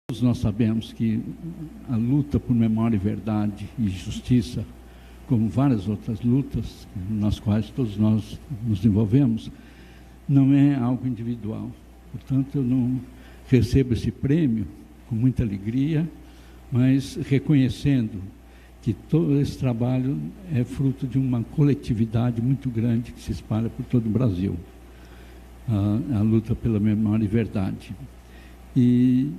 Todos nós sabemos que a luta por memória e verdade e justiça, como várias outras lutas nas quais todos nós nos envolvemos, não é algo individual. Portanto, eu não recebo esse prêmio com muita alegria, mas reconhecendo que todo esse trabalho é fruto de uma coletividade muito grande que se espalha por todo o Brasil. A luta pela memória e verdade. E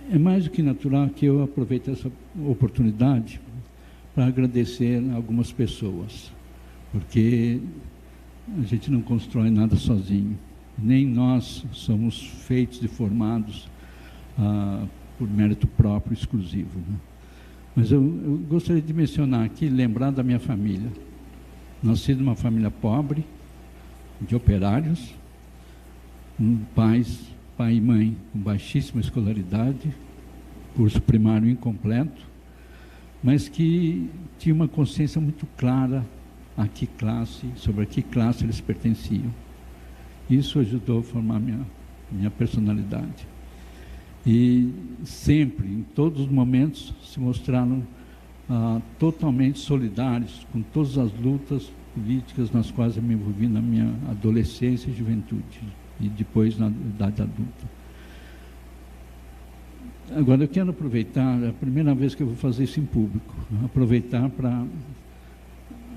é mais do que natural que eu aproveite essa oportunidade para agradecer a algumas pessoas, porque a gente não constrói nada sozinho, nem nós somos feitos e formados por mérito próprio exclusivo, né? Mas eu gostaria de mencionar aqui, lembrar da minha família. Nasci numa família pobre, de operários, pai e mãe com baixíssima escolaridade, curso primário incompleto, mas que tinha uma consciência muito clara sobre a que classe eles pertenciam. Isso ajudou a formar minha personalidade. E sempre, em todos os momentos, se mostraram totalmente solidários com todas as lutas políticas nas quais eu me envolvi na minha adolescência e juventude, e depois na idade adulta. Agora, eu quero aproveitar, é a primeira vez que eu vou fazer isso em público, aproveitar para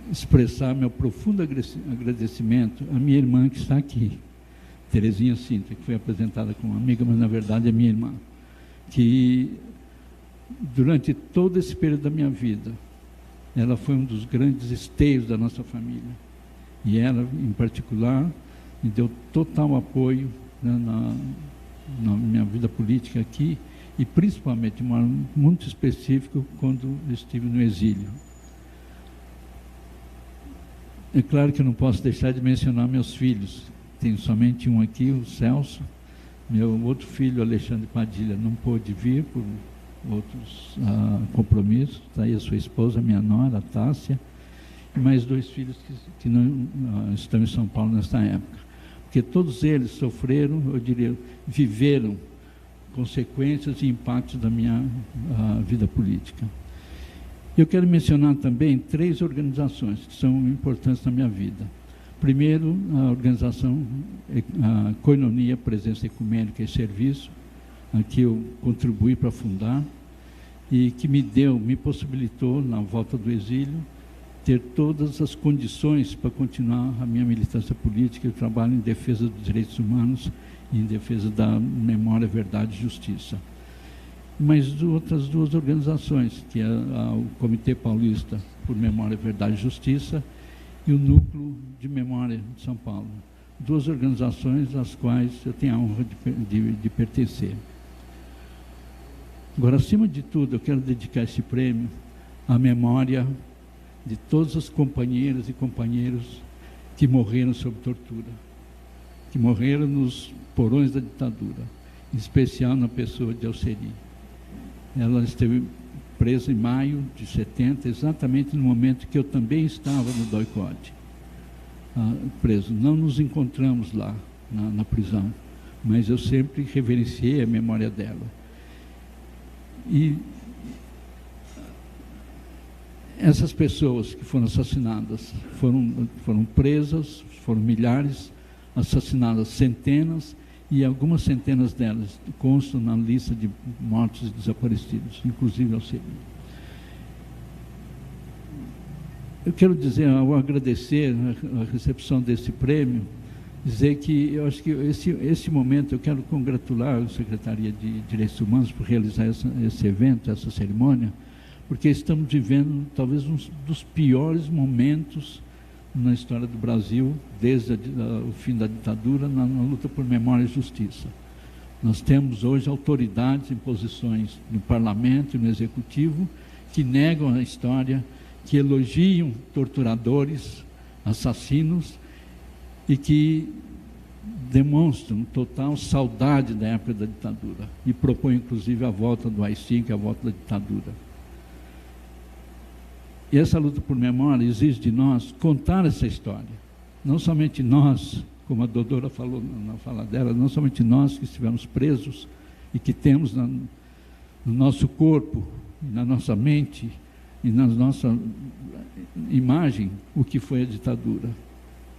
expressar meu profundo agradecimento à minha irmã que está aqui, Terezinha Sintra, que foi apresentada como amiga, mas na verdade é minha irmã, que durante todo esse período da minha vida, ela foi um dos grandes esteios da nossa família. E ela, em particular, me deu total apoio, né, na minha vida política aqui, e principalmente, muito específico, quando estive no exílio. É claro que eu não posso deixar de mencionar meus filhos. Tenho somente um aqui, o Celso. Meu outro filho, Alexandre Padilha, não pôde vir por outros compromissos. Está aí a sua esposa, minha nora, a Tássia, e mais 2 filhos que não estão em São Paulo nesta época. Porque todos eles sofreram, eu diria, viveram consequências e impactos da minha vida política. Eu quero mencionar também 3 organizações que são importantes na minha vida. Primeiro, a organização a Koinonia, Presença Ecumênica e Serviço, a que eu contribuí para fundar, e que me possibilitou, na volta do exílio, ter todas as condições para continuar a minha militância política e o trabalho em defesa dos direitos humanos e em defesa da memória, verdade e justiça. Mas outras 2 organizações, que é o Comitê Paulista por Memória, Verdade e Justiça e o Núcleo de Memória de São Paulo. 2 organizações às quais eu tenho a honra de pertencer. Agora, acima de tudo, eu quero dedicar esse prêmio à memória de todas as companheiras e companheiros que morreram sob tortura, que morreram nos porões da ditadura, em especial na pessoa de Alceri. Ela esteve presa em maio de 70, exatamente no momento que eu também estava no DOI-CODE, preso. Não nos encontramos lá, na prisão, mas eu sempre reverenciei a memória dela. E essas pessoas que foram assassinadas foram presas, foram milhares, assassinadas centenas, e algumas centenas delas constam na lista de mortos e desaparecidos, inclusive Alceri. Eu quero dizer, ao agradecer a recepção desse prêmio, dizer que eu acho que esse momento eu quero congratular a Secretaria de Direitos Humanos por realizar esse evento, essa cerimônia, porque estamos vivendo talvez um dos piores momentos na história do Brasil, desde o fim da ditadura, na luta por memória e justiça. Nós temos hoje autoridades em posições no Parlamento e no Executivo que negam a história, que elogiam torturadores, assassinos, e que demonstram total saudade da época da ditadura, e propõem, inclusive, a volta do AI-5, a volta da ditadura. E essa luta por memória exige de nós contar essa história. Não somente nós, como a doutora falou na fala dela, não somente nós que estivemos presos e que temos no nosso corpo, na nossa mente e na nossa imagem o que foi a ditadura.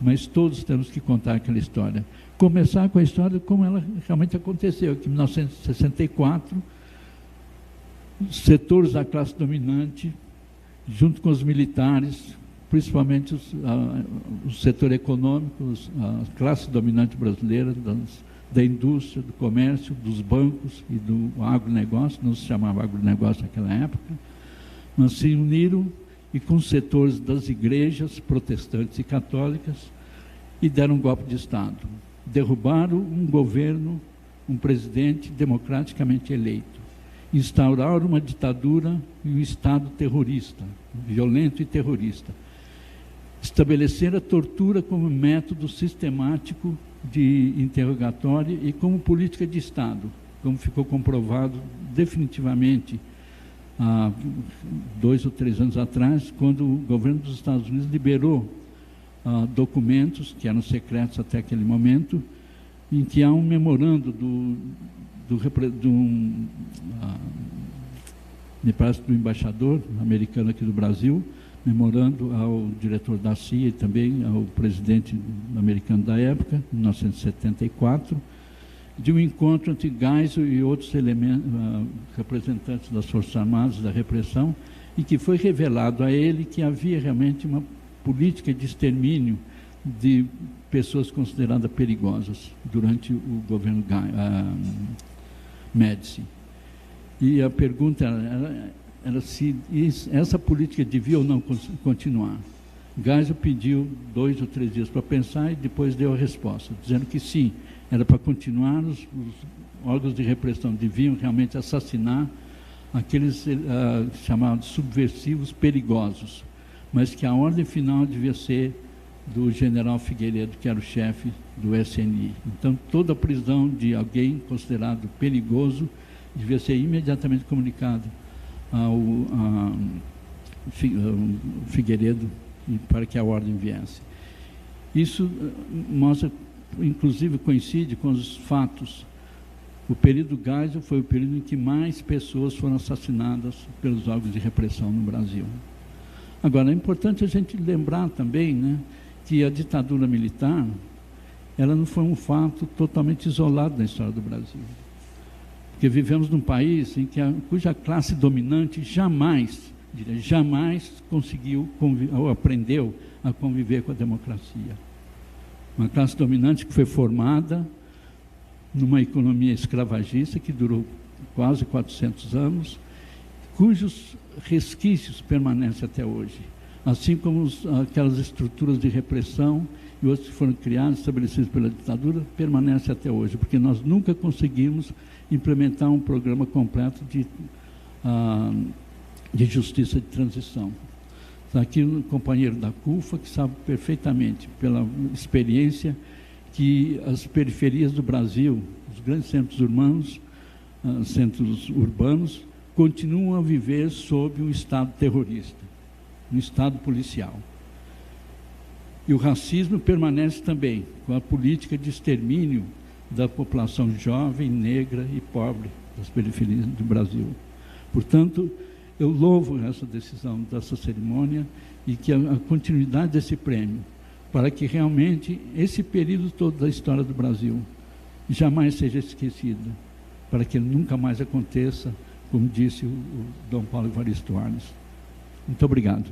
Mas todos temos que contar aquela história. Começar com a história como ela realmente aconteceu, que em 1964, setores da classe dominante, junto com os militares, principalmente o setor econômico, a classe dominante brasileira, da indústria, do comércio, dos bancos e do agronegócio, não se chamava agronegócio naquela época, mas se uniram e com setores das igrejas protestantes e católicas e deram um golpe de Estado. Derrubaram um governo, um presidente democraticamente eleito. Instauraram uma ditadura e um Estado terrorista, violento e terrorista. Estabeleceram a tortura como método sistemático de interrogatório e como política de Estado, como ficou comprovado definitivamente há 2 ou 3 anos atrás, quando o governo dos Estados Unidos liberou documentos que eram secretos até aquele momento, em que há um memorando me parece do embaixador americano aqui do Brasil, memorando ao diretor da CIA e também ao presidente americano da época, em 1974, de um encontro entre Geisel e outros representantes das Forças Armadas da repressão, e que foi revelado a ele que havia realmente uma política de extermínio de pessoas consideradas perigosas durante o governo Médici. E a pergunta era se essa política devia ou não continuar. Geisel pediu 2 ou 3 dias para pensar e depois deu a resposta, dizendo que sim, era para continuar, os órgãos de repressão deviam realmente assassinar aqueles chamados subversivos perigosos, mas que a ordem final devia ser do general Figueiredo, que era o chefe do SNI. Então, toda prisão de alguém considerado perigoso devia ser imediatamente comunicada ao Figueiredo para que a ordem viesse. Isso mostra, inclusive coincide com os fatos. O período Geisel foi o período em que mais pessoas foram assassinadas pelos órgãos de repressão no Brasil. Agora, é importante a gente lembrar também, né, que a ditadura militar, ela não foi um fato totalmente isolado na história do Brasil. Porque vivemos num país em que cuja classe dominante jamais conseguiu ou aprendeu a conviver com a democracia. Uma classe dominante que foi formada numa economia escravagista que durou quase 400 anos, cujos resquícios permanecem até hoje, assim como aquelas estruturas de repressão e outras que foram criadas, estabelecidas pela ditadura, permanecem até hoje, porque nós nunca conseguimos implementar um programa completo de justiça de transição. Está aqui um companheiro da CUFA que sabe perfeitamente, pela experiência, que as periferias do Brasil, os grandes centros urbanos, continuam a viver sob um Estado terrorista, um Estado policial. E o racismo permanece também, com a política de extermínio da população jovem, negra e pobre das periferias do Brasil. Portanto, eu louvo essa decisão dessa cerimônia e que a continuidade desse prêmio, para que realmente esse período todo da história do Brasil jamais seja esquecido, para que ele nunca mais aconteça, como disse o Dom Paulo Evaristo Arnes. Muito obrigado.